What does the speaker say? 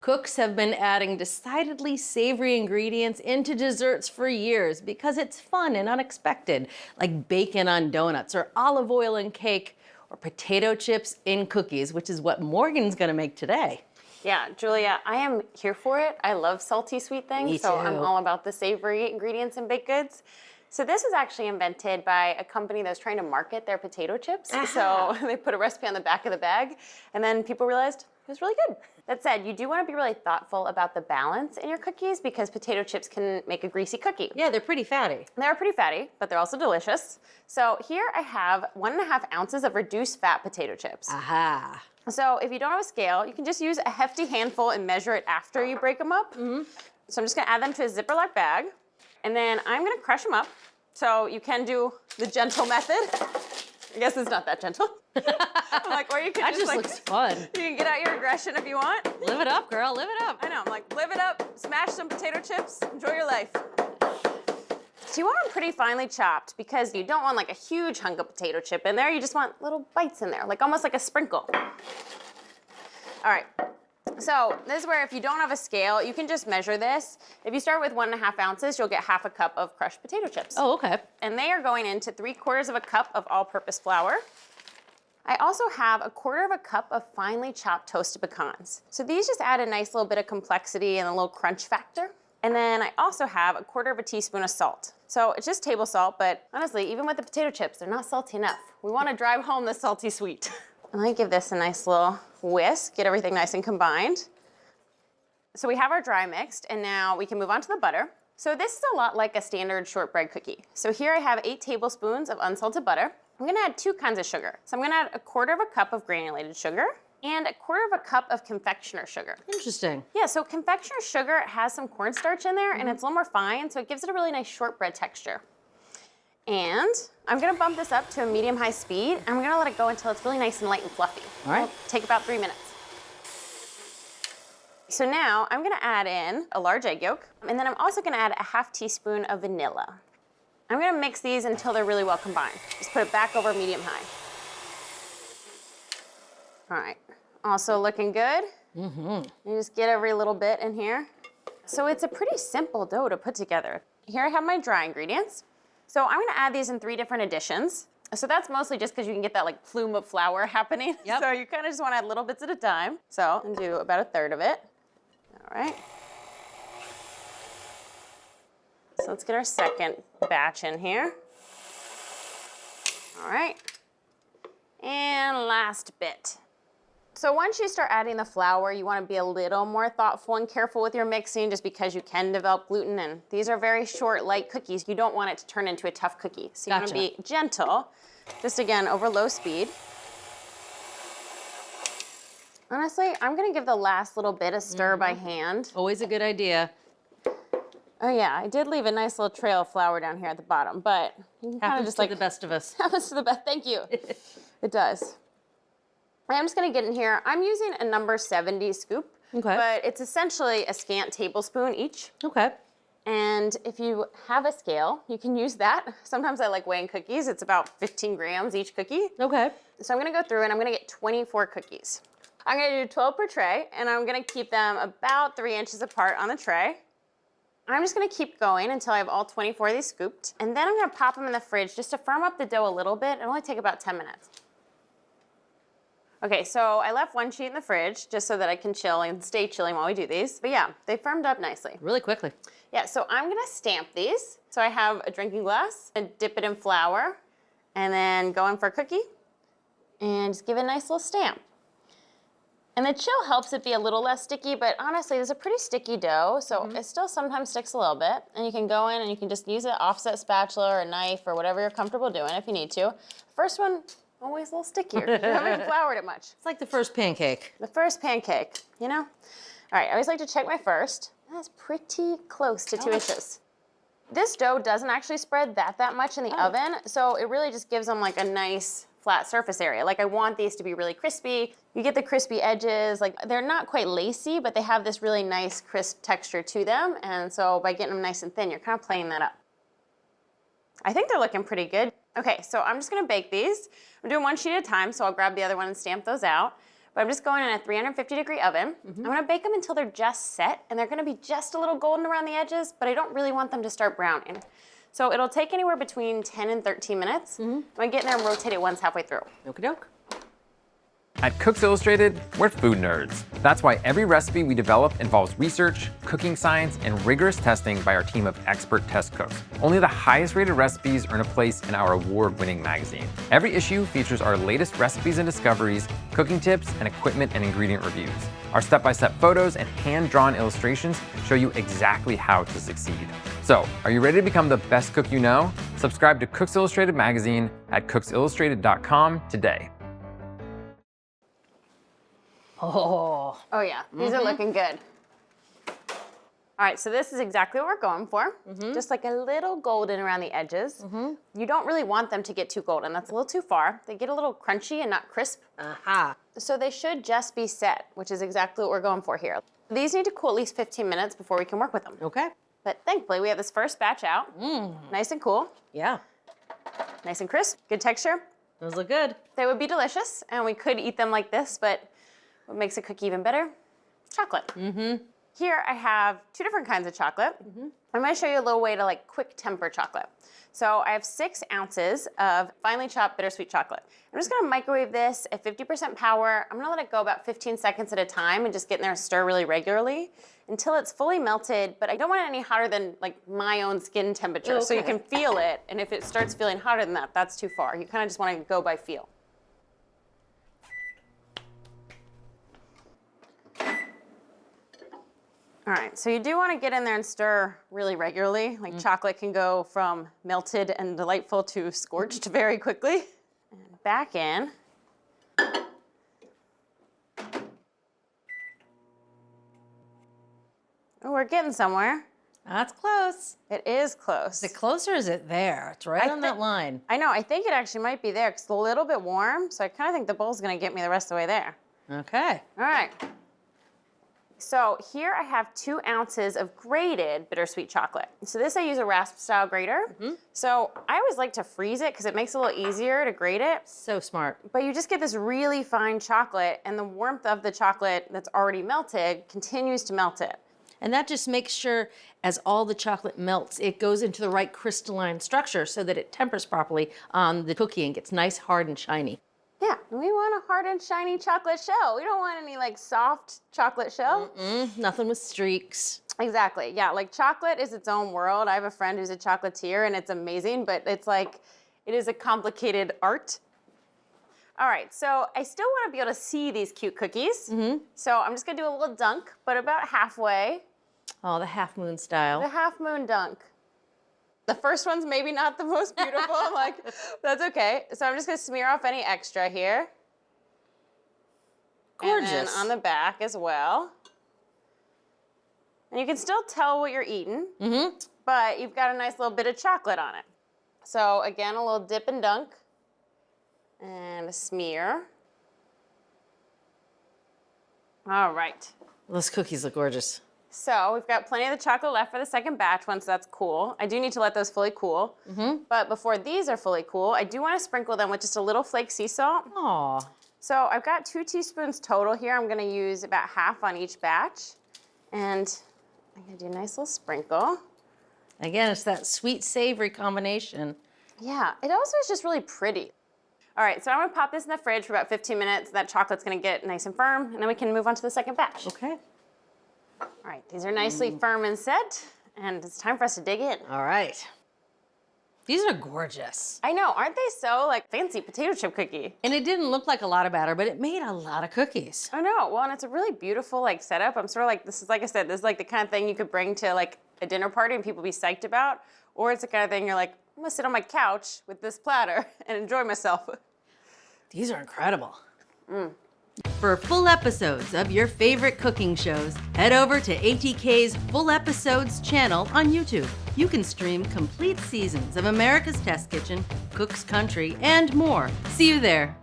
Cooks have been adding decidedly savory ingredients into desserts for years because it's fun and unexpected, like bacon on donuts or olive oil in cake or potato chips in cookies, which is what Morgan's gonna make today. Yeah, Julia, I am here for it. I love salty sweet things, Me so I'm too. all about the savory ingredients in baked goods. So this was actually invented by a company that was trying to market their potato chips. Aha. So they put a recipe on the back of the bag, and then people realized it was really good. That said, you do want to be really thoughtful about the balance in your cookies because potato chips can make a greasy cookie. Yeah, they're pretty fatty. They're pretty fatty, but they're also delicious. So here I have 1.5 ounces of reduced fat potato chips. Aha. So if you don't have a scale, you can just use a hefty handful and measure it after you break them up. So I'm just gonna add them to a Ziploc bag, and then I'm gonna crush them up. So you can do the gentle method. I guess it's not that gentle. I'm like, or you can That just just like, looks fun. you can get out your aggression if you want. Live it up, girl, live it up. I know, I'm like, live it up, smash some potato chips, enjoy your life. So you want them pretty finely chopped because you don't want like a huge hunk of potato chip in there. You just want little bites in there, like almost like a sprinkle. All right, so this is where if you don't have a scale, you can just measure this. If you start with 1.5 ounces, you'll get 1/2 cup of crushed potato chips. Oh, okay. And they are going into 3/4 cup of all-purpose flour. I also have 1/4 cup of finely chopped toasted pecans. So these just add a nice little bit of complexity and a little crunch factor. And then I also have 1/4 teaspoon of salt. So it's just table salt, but honestly, even with the potato chips, they're not salty enough. We want to drive home the salty sweet. And let me give this a nice little whisk, get everything nice and combined. So we have our dry mixed, and now we can move on to the butter. So this is a lot like a standard shortbread cookie. So here I have 8 tablespoons of unsalted butter. I'm gonna add 2 kinds of sugar. So I'm gonna add 1/4 cup of granulated sugar and 1/4 cup of confectioner sugar. Interesting. Yeah, so confectioner sugar has some cornstarch in there and it's a little more fine, so it gives it a really nice shortbread texture. And I'm gonna bump this up to a medium-high speed, and I'm gonna let it go until it's really nice and light and fluffy. All right. It'll take about 3 minutes. So now I'm gonna add in a large egg yolk, and then I'm also gonna add a 1/2 teaspoon of vanilla. I'm gonna mix these until they're really well combined. Just put it back over medium-high. All right, also looking good. You just get every little bit in here. So it's a pretty simple dough to put together. Here I have my dry ingredients. So I'm gonna add these in 3 different additions. So that's mostly just because you can get that like plume of flour happening. Yep. So you kind of just wanna add little bits at a time. So I'm gonna do about 1/3 of it. All right. So let's get our second batch in here. All right. And last bit. So once you start adding the flour, you want to be a little more thoughtful and careful with your mixing just because you can develop gluten, and these are very short, light cookies. You don't want it to turn into a tough cookie. So you want to Gotcha. be gentle, just again, over low speed. Honestly, I'm going to give the last little bit a stir by hand. Always a good idea. Oh yeah, I did leave a nice little trail of flour down here at the bottom, but you can kind of Happens just to like the best of us. happens to the best. Thank you. It does. I'm just gonna get in here. I'm using a number 70 scoop, Okay. but it's essentially a scant tablespoon each. Okay. And if you have a scale, you can use that. Sometimes I like weighing cookies. It's about 15 grams each cookie. Okay. So I'm gonna go through and I'm gonna get 24 cookies. I'm gonna do 12 per tray, and I'm gonna keep them about 3 inches apart on the tray. I'm just gonna keep going until I have all 24 of these scooped, and then I'm gonna pop them in the fridge just to firm up the dough a little bit. It'll only take about 10 minutes. Okay, so I left one sheet in the fridge just so that I can chill and stay chilling while we do these. But yeah, they firmed up nicely. Really quickly. Yeah, so I'm gonna stamp these. So I have a drinking glass and dip it in flour, and then go in for a cookie, and just give it a nice little stamp. And the chill helps it be a little less sticky, but honestly, there's a pretty sticky dough, so it still sometimes sticks a little bit. And you can go in and you can just use an offset spatula or a knife or whatever you're comfortable doing if you need to. First one, always a little stickier. You haven't floured it much. It's like the first pancake. The first pancake, you know? All right, I always like to check my first. That's pretty close to 2 inches. This dough doesn't actually spread that much in the oven, so it really just gives them like a nice flat surface area. Like I want these to be really crispy. You get the crispy edges, like they're not quite lacy, but they have this really nice crisp texture to them. And so by getting them nice and thin, you're kind of playing that up. I think they're looking pretty good. Okay, so I'm just gonna bake these. I'm doing one sheet at a time, so I'll grab the other one and stamp those out. But I'm just going in a 350-degree oven. I'm gonna bake them until they're just set, and they're gonna be just a little golden around the edges, but I don't really want them to start browning. So it'll take anywhere between 10 and 13 minutes. I'm gonna get in there and rotate it once halfway through. Okie doke. At Cooks Illustrated, we're food nerds. That's why every recipe we develop involves research, cooking science, and rigorous testing by our team of expert test cooks. Only the highest rated recipes earn a place in our award-winning magazine. Every issue features our latest recipes and discoveries, cooking tips, and equipment and ingredient reviews. Our step-by-step photos and hand-drawn illustrations show you exactly how to succeed. So, are you ready to become the best cook you know? Subscribe to Cooks Illustrated magazine at cooksillustrated.com today. Oh. Oh yeah, these are looking good. All right, so this is exactly what we're going for. Just like a little golden around the edges. You don't really want them to get too golden. That's a little too far. They get a little crunchy and not crisp. Aha. So they should just be set, which is exactly what we're going for here. These need to cool at least 15 minutes before we can work with them. Okay. But thankfully, we have this first batch out. Nice and cool, Yeah. nice and crisp, good texture. Those look good. They would be delicious, and we could eat them like this, but what makes a cookie even better? Chocolate. Here I have 2 different kinds of chocolate. I'm gonna show you a little way to like quick temper chocolate. So I have 6 ounces of finely chopped bittersweet chocolate. I'm just gonna microwave this at 50% power. I'm gonna let it go about 15 seconds at a time and just get in there and stir really regularly until it's fully melted, but I don't want it any hotter than like my own skin temperature. So you can feel it, and if it starts feeling hotter than that, that's too far. You kind of just wanna go by feel. All right, so you do want to get in there and stir really regularly. Like chocolate can go from melted and delightful to scorched very quickly. And back in. Oh, we're getting somewhere. That's close. It is close. Is it closer or is it there? It's right on that line. I know, I think it actually might be there because it's a little bit warm, so I kind of think the bowl's going to get me the rest of the way there. Okay. All right. So here I have 2 ounces of grated bittersweet chocolate. So this I use a rasp style grater. So I always like to freeze it because it makes it a little easier to grate it. So smart. But you just get this really fine chocolate, and the warmth of the chocolate that's already melted continues to melt it. And that just makes sure as all the chocolate melts, it goes into the right crystalline structure so that it tempers properly on the cookie and gets nice, hard, and shiny. Yeah, we want a hard and shiny chocolate shell. We don't want any like soft chocolate shell. Nothing with streaks. Exactly, yeah, like chocolate is its own world. I have a friend who's a chocolatier and it's amazing, but it's like, it is a complicated art. All right, so I still want to be able to see these cute cookies. So I'm just gonna do a little dunk, but about halfway. Oh, the half moon style. The half moon dunk. The first one's maybe not the most beautiful. I'm like, that's okay. So I'm just gonna smear off any extra here. Gorgeous. And then on the back as well. And you can still tell what you're eating, but you've got a nice little bit of chocolate on it. So again, a little dip and dunk. And a smear. All right. Those cookies look gorgeous. So we've got plenty of the chocolate left for the second batch once that's cool. I do need to let those fully cool. But before these are fully cool, I do want to sprinkle them with just a little flake sea salt. Aw. So I've got 2 teaspoons total here. I'm gonna use about half on each batch. And I'm gonna do a nice little sprinkle. Again, it's that sweet savory combination. Yeah, it also is just really pretty. All right, so I'm gonna pop this in the fridge for about 15 minutes. That chocolate's gonna get nice and firm, and then we can move on to the second batch. Okay. All right, these are nicely firm and set, and it's time for us to dig in. All right. These are gorgeous. I know, aren't they so like fancy potato chip cookie? And it didn't look like a lot of batter, but it made a lot of cookies. I know, well, and it's a really beautiful like setup. I'm sort of like, this is like I said, this is like the kind of thing you could bring to like a dinner party and people be psyched about, or it's the kind of thing you're like, I'm gonna sit on my couch with this platter and enjoy myself. These are incredible. For full episodes of your favorite cooking shows, head over to ATK's Full Episodes channel on YouTube. You can stream complete seasons of America's Test Kitchen, Cook's Country, and more. See you there.